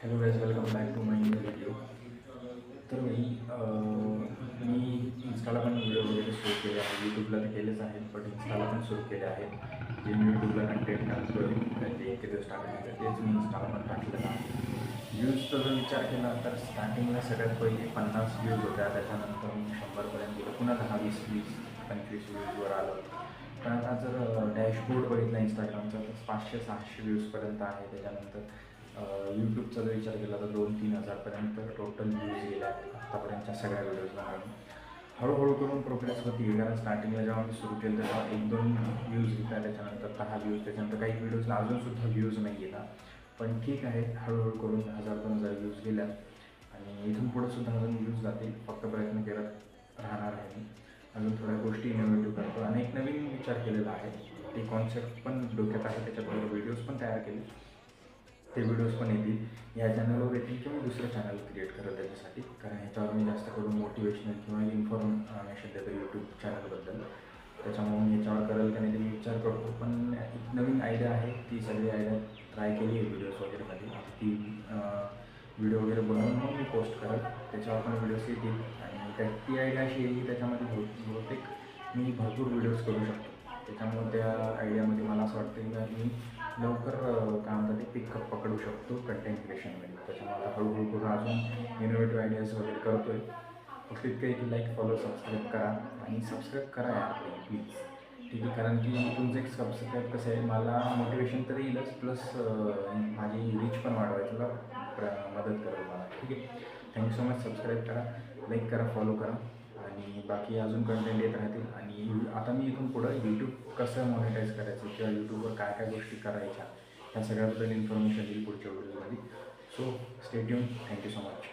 Hello guys, welcome back to my new video. तर मी इन्स्टाला पण व्हिडिओ वगैरे सुरू केले आहे. यूट्यूबला तर केलेच आहेत, बट इन्स्टाला पण सुरू केले आहेत. जे मी यूट्यूबला कंटेंट टाकतो आहे ते एक दिवस टाकण्याचं, तेच मी इन्स्टाला पण टाकलेलं आहे. व्ह्यूजचा जर विचार केला तर स्टार्टिंगला सगळ्यात पहिले 50 व्ह्यूज होत्या, त्याच्यानंतर मी 100पर्यंत गेलो, पुन्हा 10, 20, 20, 25 व्ह्यूजवर आलो. पण आता जर डॅशबोर्ड बघितला इंस्टाग्रामचा तर 500-600 व्ह्यूजपर्यंत आहे. त्याच्यानंतर यूट्यूबचा जर विचार केला तर 2-3 हजारपर्यंत टोटल व्ह्यूज गेल्या आत्तापर्यंतच्या सगळ्या व्हिडिओजला मिळून. हळूहळू करून प्रोग्रेस होती आहे, कारण स्टार्टिंगला जेव्हा मी सुरू केलं तेव्हा 1-2 व्ह्यूज येतात, त्याच्यानंतर 10 व्ह्यूज, त्याच्यानंतर काही व्हिडिओजला अजूनसुद्धा व्ह्यूज नाही येतात. पण ठीक आहे, हळूहळू करून 1000-2000 व्ह्यूज गेल्या आणि इथून पुढंसुद्धा अजून व्ह्यूज जातील. फक्त प्रयत्न करत राहणार आहे मी. अजून थोड्या गोष्टी इनोव्हेटिव्ह करतो आणि एक नवीन विचार केलेला आहे. ते कॉन्सेप्ट पण डोक्यात आहे, त्याच्याबरोबर व्हिडिओज पण तयार केले. ते व्हिडिओज पण येतील, ह्या चॅनलवर येतील किंवा दुसरं चॅनल क्रिएट करेल त्याच्यासाठी, कारण ह्याच्यावर मी जास्त करून मोटिवेशनल किंवा इन्फॉर्मेशन देतो यूट्यूब चॅनलबद्दल. त्याच्यामुळे मी ह्याच्यावर करेल का नाही ते मी विचार करतो. पण एक नवीन आयडिया आहे, ती सगळी आयडिया ट्राय केली आहे व्हिडिओज वगैरेमध्ये. आता ती व्हिडिओ वगैरे बनवून मग मी पोस्ट करेल, त्याच्यावर पण व्हिडिओज येतील. आणि ती आयडिया अशी येईल की त्याच्यामध्ये बहुतेक मी भरपूर व्हिडिओज करू शकतो. त्याच्यामुळे त्या आयडियामध्ये मला असं वाटतं की मी लवकर काय म्हणतात ते पिकअप पकडू शकतो कंटेंट क्रिएशनमध्ये. त्याच्यामुळे आता हळूहळू करून अजून इनोव्हेटिव्ह आयडियाज वगैरे करतो आहे. फक्त इतकं आहे की लाईक, फॉलो, सबस्क्राईब करा आणि सबस्क्राईब करा यार प्लीज. ठीक आहे, कारण की तुमचं एक सबस्क्राईब कसं आहे, मला मोटिवेशन तर येईलच, प्लस माझी रीच पण वाढवायला मदत करेल मला. ठीक आहे, थँक्यू सो मच. सबस्क्राईब करा, लाईक करा, फॉलो करा आणि बाकी अजून कंटेंट येत राहतील. आणि आता मी इथून पुढं यूट्यूब कसं मॉनिटाईज करायचं किंवा यूट्यूबवर काय काय गोष्टी करायच्या ह्या सगळ्याबद्दल इन्फॉर्मेशन येईल पुढच्या व्हिडिओमध्ये. So stay tune. Thank you so much.